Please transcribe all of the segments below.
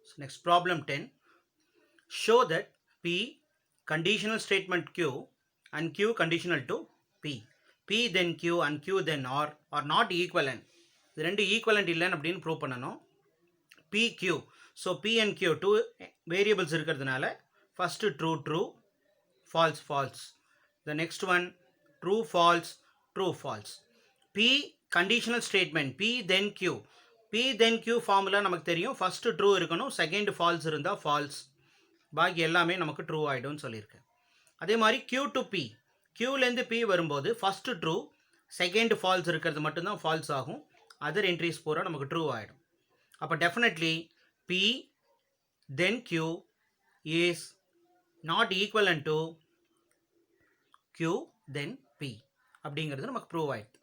So next problem 10. Show that P conditional statement Q and Q conditional to P. P then Q and Q then R are not equivalent. இது ரெண்டு equivalent இல்லைன்னு அப்படின்னு prove பண்ணணும். PQ. So P and Q two variables இருக்கிறதுனால first true true false false. The next one true false true false. P conditional statement P then Q. P then Q formula நமக்கு தெரியும். First true இருக்கணும், second false இருந்தால் false, பாக்கி எல்லாமே நமக்கு true ஆகிடும்னு சொல்லியிருக்கேன். அதே மாதிரி Q டு P. Qலேருந்து P வரும்போது ஃபஸ்ட்டு ட்ரூ, செகண்ட் ஃபால்ஸ் இருக்கிறது மட்டும்தான் ஃபால்ஸ் ஆகும். அதர் என்ட்ரிஸ் பூரா நமக்கு ட்ரூ ஆகிடும். அப்போ definitely P then Q is not equivalent to Q then P அப்படிங்கிறது நமக்கு ப்ரூவ் ஆகிடுது.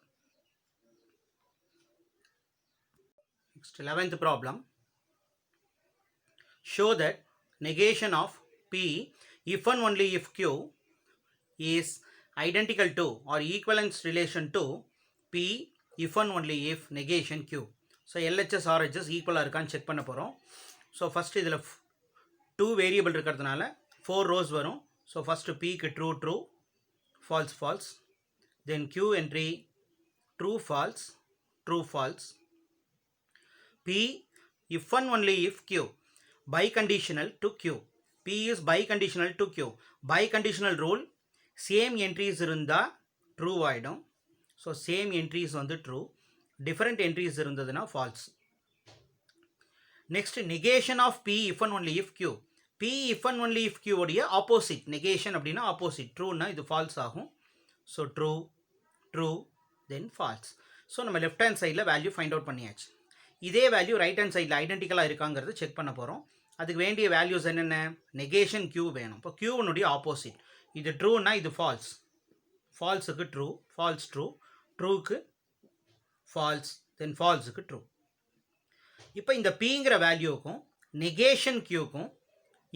Next 11th problem. Show that negation of P if and only if Q is identical to or equivalence relation to P if and only if negation Q. So LHS RHS ஈக்குவலாக இருக்கான்னு check பண்ண போகிறோம். So first இதில் 2 variable இருக்கிறதுனால 4 rows வரும். So first Pக்கு true true false false, then Q entry true false true false. P if and only if Q biconditional to Q. P is biconditional to Q. Biconditional rule same entries இருந்தால் true ஆகிடும். So same entries வந்து true, different entries இருந்ததுன்னா false. Next negation of P if and only if Q. P if and only if Q உடைய opposite. Negation அப்படின்னா opposite. ட்ரூன்னா இது false ஆகும். So true true then false. So நம்ம left hand சைடில் value find out பண்ணியாச்சு. இதே value right hand சைடில் ஐடென்டிக்கலாக இருக்காங்கிறது செக் பண்ண போகிறோம். அதுக்கு வேண்டிய வேல்யூஸ் என்னென்ன? நெகேஷன் Q வேணும். இப்போ Qனுடைய ஆப்போசிட். இது ட்ரூனா இது ஃபால்ஸ், ஃபால்ஸுக்கு ட்ரூ, ஃபால்ஸ் ட்ரூ, ட்ரூக்கு ஃபால்ஸ், தென் ஃபால்ஸுக்கு ட்ரூ. இப்போ இந்த Pங்கிற வேல்யூக்கும் நெகேஷன் Qக்கும்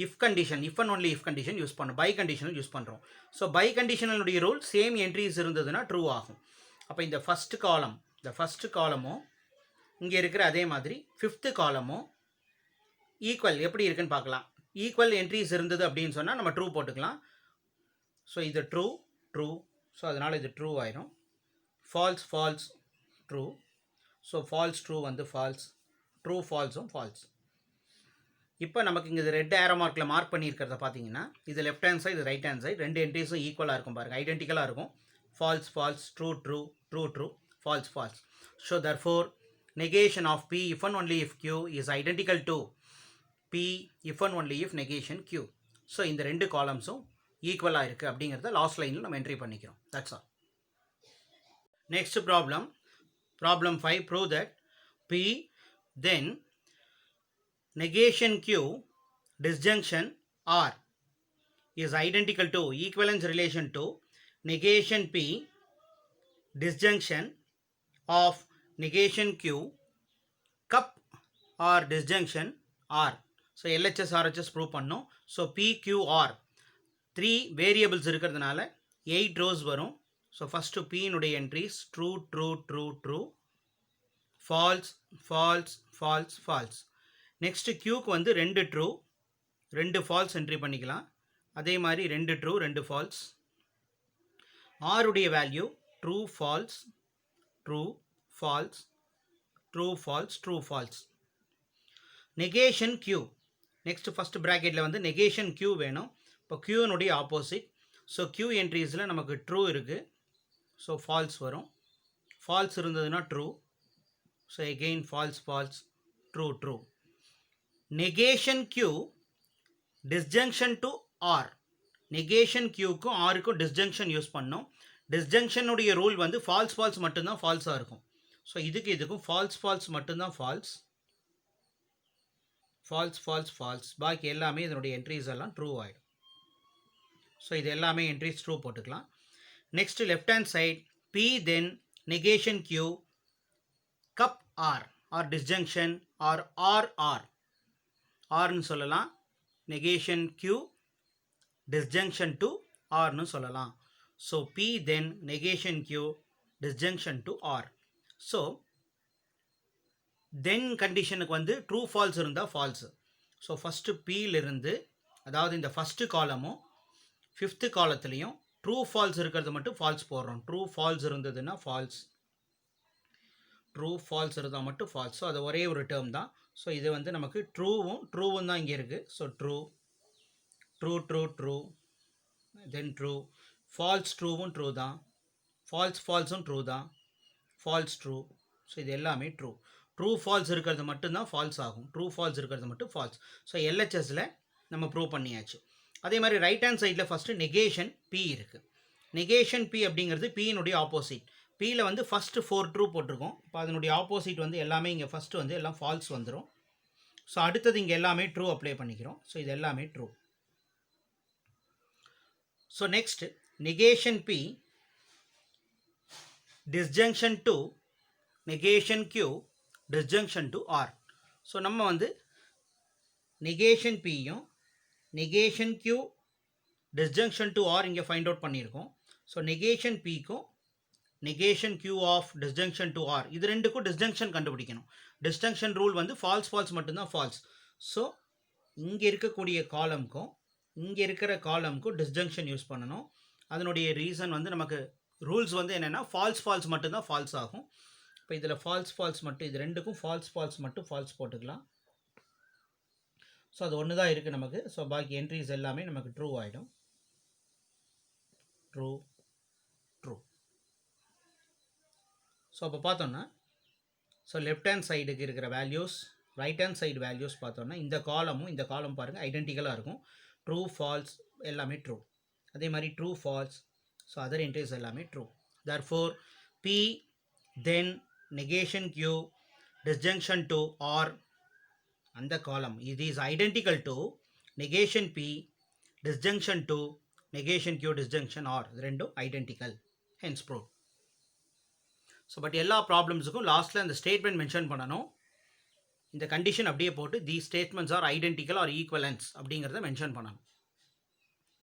if condition, if and only if condition use பண்ணுறோம், பை கண்டிஷனல் யூஸ் பண்ணுறோம். ஸோ பை கண்டிஷனலுடைய ரூல் சேம் என்ட்ரிஸ் இருந்ததுன்னா ட்ரூ ஆகும். அப்போ இந்த ஃபஸ்ட்டு காலமும் இங்கே இருக்கிற அதே மாதிரி 5th காலமும் ஈக்குவல் எப்படி இருக்குன்னு பார்க்கலாம். ஈக்குவல் என்ட்ரிஸ் இருந்தது அப்படின்னு சொன்னால் நம்ம ட்ரூ போட்டுக்கலாம். ஸோ இது ட்ரூ ட்ரூ, ஸோ அதனால் இது ட்ரூ ஆயிரும். False false true, so false true வந்து ஃபால்ஸ், ட்ரூ ஃபால்ஸும் ஃபால்ஸ். இப்போ நமக்கு இங்கே இது ரெட் ஏரோ மார்க்கில் மார்க் பண்ணியிருக்கிறத பார்த்தீங்கன்னா இது லெஃப்ட் ஹேண்ட் சைடு, இது ரைட் ஹேண்ட் சைடு, ரெண்டு என்ட்ரிஸும் ஈக்குவலாக இருக்கும் பாருங்கள், ஐடென்டிக்கலாக இருக்கும். False false, true true, true true, false false. So therefore negation of P if and only if Q is identical to P if and only if negation Q. So இந்த ரெண்டு காலம்ஸும் ஈக்குவலாக இருக்குது அப்படிங்கிறத லாஸ்ட் லைனில் நம்ம என்ட்ரி பண்ணிக்கிறோம். That's all. Next problem 5. Prove that P then negation Q disjunction R is identical to equivalence relation to negation P disjunction of negation Q cup or disjunction R. So LHS RHS prove பண்ணோம். So PQR 3 variables இருக்கிறதுனால 8 rows வரும். So first Pனுடைய entries true true true true, false false false false. Next Qக்கு வந்து 2 true 2 falls entry பண்ணிக்கலாம். அதே மாதிரி 2 true 2 false. ஆருடைய value true false true false true false true false. Negation Q. Next first ப்ராக்கெட்டில் வந்து நெகேஷன் Q வேணும். இப்போ Qனுடைய ஆப்போசிட். ஸோ Q என்ட்ரிஸில் நமக்கு ட்ரூ இருக்குது, ஸோ ஃபால்ஸ் வரும். ஃபால்ஸ் இருந்ததுன்னா true, so again false false true true. Negation Q disjunction to R. Negation Qக்கும் ஆருக்கும் டிஸ்ஜங்ஷன் யூஸ் பண்ணோம். டிஸ்ஜங்ஷனுடைய ரூல் வந்து ஃபால்ஸ் ஃபால்ஸ் மட்டும்தான் ஃபால்ஸாக இருக்கும். ஸோ இதுக்கும் ஃபால்ஸ் ஃபால்ஸ் மட்டும்தான் ஃபால்ஸ், ஃபால்ஸ் ஃபால்ஸ் ஃபால்ஸ், பாக்கி எல்லாமே இதனுடைய என்ட்ரிஸ் எல்லாம் ட்ரூ ஆகிடும். ஸோ இது எல்லாமே என்ட்ரிஸ் ட்ரூ போட்டுக்கலாம். Next left hand side P then negation Q cup R or disjunction R RR. ஆர்னு சொல்லலாம், நெகேஷன் Q டிஸ்ஜங்ஷன் டு ஆர்னு சொல்லலாம். So P then negation Q disjunction to R. So then கண்டிஷனுக்கு வந்து true false இருந்தால் false, so first பியிலிருந்து அதாவது இந்த ஃபஸ்ட்டு காலமும் ஃபிஃப்த்து காலத்துலேயும் ட்ரூ ஃபால்ஸ் இருக்கிறது மட்டும் ஃபால்ஸ் போடுறோம். ட்ரூ ஃபால்ஸ் இருந்ததுன்னா ஃபால்ஸ், ட்ரூ ஃபால்ஸ் இருந்தால் மட்டும் ஃபால்ஸ். ஸோ அது ஒரே ஒரு டேர்ம் தான். ஸோ இது வந்து நமக்கு ட்ரூவும் தான் இங்கே இருக்குது. So true true true true then true, false ட்ரூவும் ட்ரூ தான், ஃபால்ஸும் ட்ரூ தான், ஃபால்ஸ் ட்ரூ. ஸோ இது எல்லாமே ட்ரூ. ட்ரூ ஃபால்ஸ் இருக்கிறது மட்டும்தான் ஃபால்ஸ் ஆகும். ட்ரூ ஃபால்ஸ் இருக்கிறது மட்டும் ஃபால்ஸ். ஸோ எல்ஹெச்எஸில் நம்ம ப்ரூவ் பண்ணியாச்சு. அதே மாதிரி ரைட் ஹேண்ட் சைடில் ஃபஸ்ட்டு நெகேஷன் பி இருக்குது. நெகேஷன் பி அப்படிங்கிறது பியினுடைய ஆப்போசிட். பியில் வந்து ஃபஸ்ட்டு 4 ட்ரூ போட்டிருக்கோம். இப்போ அதனுடைய ஆப்போசிட் வந்து எல்லாமே இங்கே ஃபஸ்ட்டு வந்து எல்லாம் ஃபால்ஸ் வந்துடும். ஸோ அடுத்தது இங்கே எல்லாமே ட்ரூ அப்ளை பண்ணிக்கிறோம். ஸோ இது எல்லாமே true. So next negation B disjunction to negation Q disjunction to R. So நம்ம வந்து negation Pயும் negation Q disjunction to R இங்கே ஃபைண்ட் அவுட் பண்ணியிருக்கோம். So negation Pக்கும் negation Q of disjunction to R இது ரெண்டுக்கும் disjunction கண்டுபிடிக்கணும். disjunction rule வந்து falls மட்டும்தான் falls. So இங்கே இருக்கக்கூடிய காலம்க்கும் இங்கே இருக்கிற காலம்க்கும் disjunction யூஸ் பண்ணணும். அதனுடைய ரீசன் வந்து நமக்கு ரூல்ஸ் வந்து என்னென்னா ஃபால்ஸ் மட்டும்தான் ஃபால்ஸ் ஆகும். இப்போ இதில் ஃபால்ஸ் மட்டும், இது ரெண்டுக்கும் ஃபால்ஸ் மட்டும் ஃபால்ஸ் போட்டுக்கலாம். ஸோ அது ஒன்று தான் இருக்குது நமக்கு. ஸோ பாக்கி என்ட்ரிஸ் எல்லாமே நமக்கு ட்ரூ ஆகிடும். ட்ரூ. ஸோ அப்போ பார்த்தோன்னா ஸோ லெஃப்ட் ஹேண்ட் சைடுக்கு இருக்கிற values, right hand side values பார்த்தோன்னா இந்த காலமும் இந்த காலம் பாருங்கள் ஐடென்டிக்கலாக இருக்கும். ட்ரூ ஃபால்ஸ் எல்லாமே ட்ரூ. அதே மாதிரி true falls. So other entries எல்லாமே true. therefore P then negation Q disjunction to R அந்த காலம் it is identical to negation P disjunction to negation Q disjunction R. இது ரெண்டும் identical, hence proved. So but எல்லா ப்ராப்ளம்ஸுக்கும் லாஸ்ட்டில் அந்த statement mention பண்ணணும். இந்த கண்டிஷன் அப்படியே போட்டு these statements are identical or equivalence அப்படிங்கிறத மென்ஷன் பண்ணணும்.